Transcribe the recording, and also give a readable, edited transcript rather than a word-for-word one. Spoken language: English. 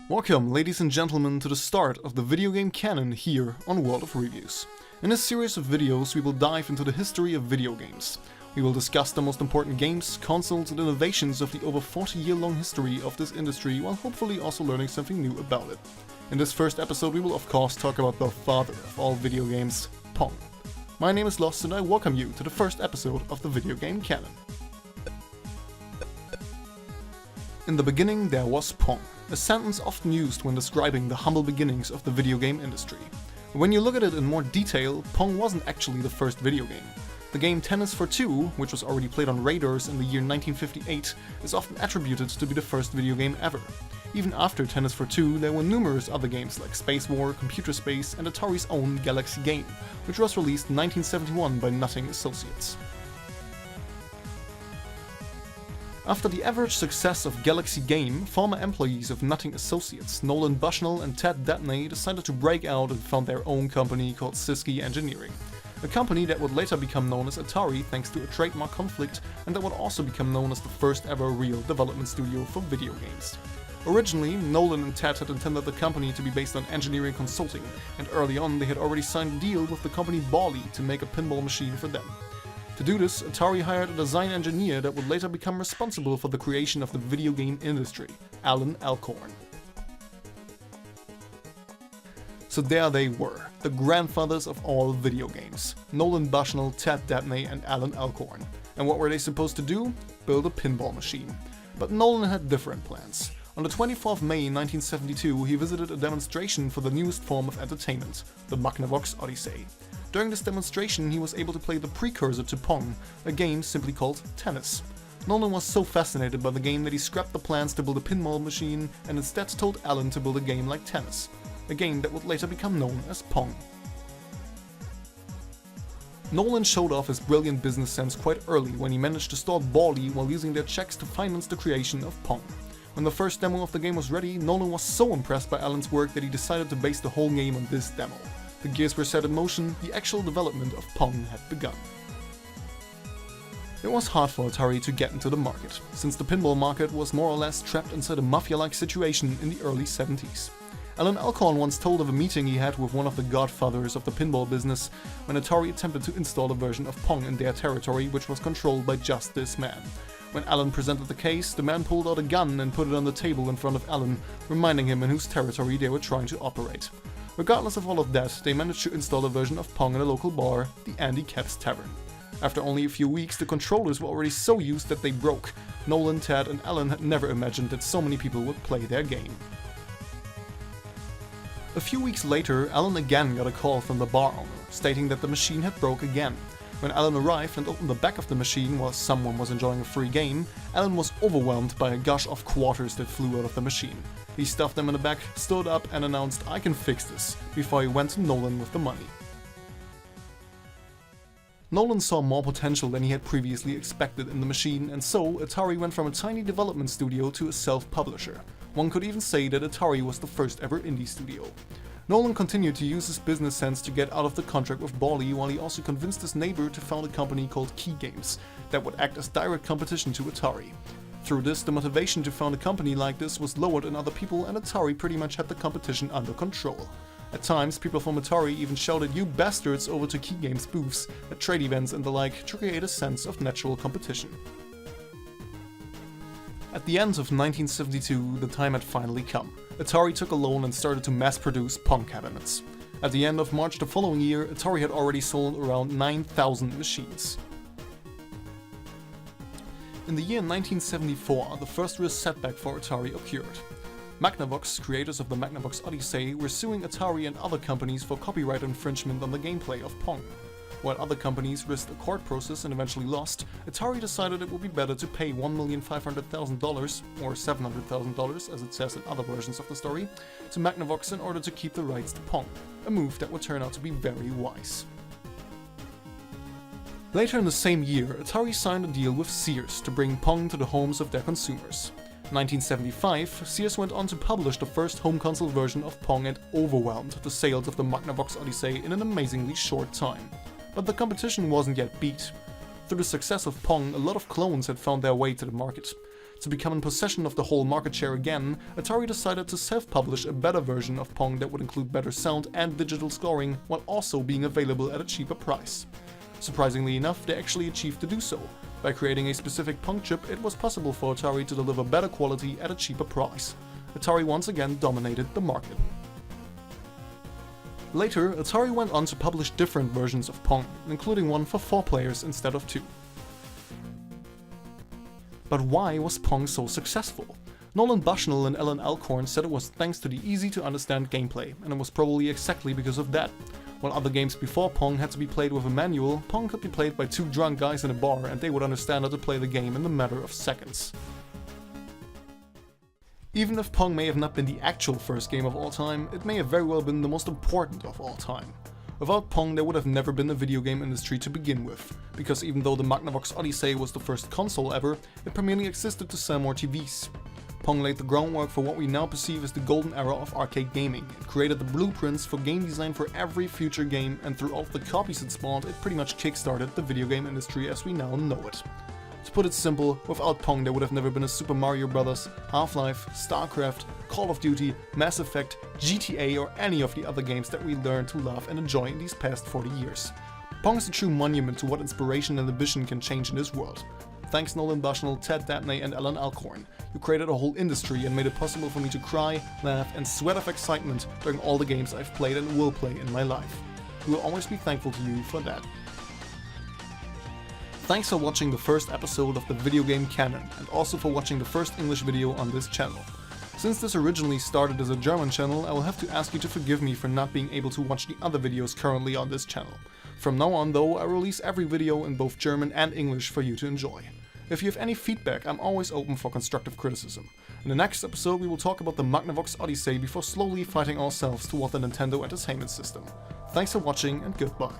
Welcome, ladies and gentlemen, to the start of the video game canon here on World of Reviews. In this series of videos we will dive into the history of video games. We will discuss the most important games, consoles and innovations of the over 40-year-long history of this industry, while hopefully also learning something new about it. In this first episode we will of course talk about the father of all video games, Pong. My name is Lost and I welcome you to the first episode of the video game canon. In the beginning there was Pong, a sentence often used when describing the humble beginnings of the video game industry. When you look at it in more detail, Pong wasn't actually the first video game. The game Tennis for Two, which was already played on radars in the year 1958, is often attributed to be the first video game ever. Even after Tennis for Two, there were numerous other games like Space War, Computer Space and Atari's own Galaxy Game, which was released in 1971 by Nothing Associates. After the average success of Galaxy Game, former employees of Nothing Associates, Nolan Bushnell and Ted Dabney, decided to break out and found their own company called Siski Engineering. A company that would later become known as Atari thanks to a trademark conflict, and that would also become known as the first ever real development studio for video games. Originally, Nolan and Ted had intended the company to be based on engineering consulting, and early on they had already signed a deal with the company Bally to make a pinball machine for them. To do this, Atari hired a design engineer that would later become responsible for the creation of the video game industry, Alan Alcorn. So there they were, the grandfathers of all video games, Nolan Bushnell, Ted Dabney and Alan Alcorn. And what were they supposed to do? Build a pinball machine. But Nolan had different plans. On the 24th of May 1972 he visited a demonstration for the newest form of entertainment, the Magnavox Odyssey. During this demonstration he was able to play the precursor to Pong, a game simply called Tennis. Nolan was so fascinated by the game that he scrapped the plans to build a pinball machine and instead told Alan to build a game like Tennis, a game that would later become known as Pong. Nolan showed off his brilliant business sense quite early when he managed to stall Bally while using their checks to finance the creation of Pong. When the first demo of the game was ready, Nolan was so impressed by Alan's work that he decided to base the whole game on this demo. The gears were set in motion, the actual development of Pong had begun. It was hard for Atari to get into the market, since the pinball market was more or less trapped inside a mafia-like situation in the early 70s. Alan Alcorn once told of a meeting he had with one of the godfathers of the pinball business when Atari attempted to install a version of Pong in their territory which was controlled by just this man. When Alan presented the case, the man pulled out a gun and put it on the table in front of Alan, reminding him in whose territory they were trying to operate. Regardless of all of that, they managed to install a version of Pong in a local bar, the Andy Capp's Tavern. After only a few weeks, the controllers were already so used that they broke. Nolan, Ted and Alan had never imagined that so many people would play their game. A few weeks later, Alan again got a call from the bar owner, stating that the machine had broke again. When Alan arrived and opened the back of the machine while someone was enjoying a free game, Alan was overwhelmed by a gush of quarters that flew out of the machine. He stuffed them in the back, stood up and announced, "I can fix this," before he went to Nolan with the money. Nolan saw more potential than he had previously expected in the machine, and so Atari went from a tiny development studio to a self-publisher. One could even say that Atari was the first ever indie studio. Nolan continued to use his business sense to get out of the contract with Bally, while he also convinced his neighbor to found a company called Key Games that would act as direct competition to Atari. Through this, the motivation to found a company like this was lowered in other people, and Atari pretty much had the competition under control. At times, people from Atari even shouted "you bastards" over to Key Games booths at trade events and the like to create a sense of natural competition. At the end of 1972, the time had finally come. Atari took a loan and started to mass-produce Pong cabinets. At the end of March the following year, Atari had already sold around 9,000 machines. In the year 1974, the first real setback for Atari occurred. Magnavox, creators of the Magnavox Odyssey, were suing Atari and other companies for copyright infringement on the gameplay of Pong. While other companies risked a court process and eventually lost, Atari decided it would be better to pay $1,500,000, or $700,000 as it says in other versions of the story, to Magnavox in order to keep the rights to Pong, a move that would turn out to be very wise. Later in the same year, Atari signed a deal with Sears to bring Pong to the homes of their consumers. In 1975, Sears went on to publish the first home console version of Pong and overwhelmed the sales of the Magnavox Odyssey in an amazingly short time. But the competition wasn't yet beat. Through the success of Pong, a lot of clones had found their way to the market. To become in possession of the whole market share again, Atari decided to self-publish a better version of Pong that would include better sound and digital scoring, while also being available at a cheaper price. Surprisingly enough, they actually achieved to do so. By creating a specific Pong chip, it was possible for Atari to deliver better quality at a cheaper price. Atari once again dominated the market. Later, Atari went on to publish different versions of Pong, including one for 4 players instead of 2. But why was Pong so successful? Nolan Bushnell and Alan Alcorn said it was thanks to the easy-to-understand gameplay, and it was probably exactly because of that. While other games before Pong had to be played with a manual, Pong could be played by 2 drunk guys in a bar and they would understand how to play the game in a matter of seconds. Even if Pong may have not been the actual first game of all time, it may have very well been the most important of all time. Without Pong, there would have never been a video game industry to begin with, because even though the Magnavox Odyssey was the first console ever, it primarily existed to sell more TVs. Pong laid the groundwork for what we now perceive as the golden era of arcade gaming. It created the blueprints for game design for every future game, and through all of the copies it spawned, it pretty much kickstarted the video game industry as we now know it. To put it simple, without Pong there would have never been a Super Mario Bros., Half-Life, StarCraft, Call of Duty, Mass Effect, GTA or any of the other games that we learned to love and enjoy in these past 40 years. Pong is a true monument to what inspiration and ambition can change in this world. Thanks Nolan Bushnell, Ted Dabney and Alan Alcorn. You created a whole industry and made it possible for me to cry, laugh and sweat of excitement during all the games I've played and will play in my life. We will always be thankful to you for that. Thanks for watching the first episode of the Video Game Canon, and also for watching the first English video on this channel. Since this originally started as a German channel, I will have to ask you to forgive me for not being able to watch the other videos currently on this channel. From now on though, I release every video in both German and English for you to enjoy. If you have any feedback, I'm always open for constructive criticism. In the next episode we will talk about the Magnavox Odyssey before slowly fighting ourselves toward the Nintendo Entertainment System. Thanks for watching and goodbye.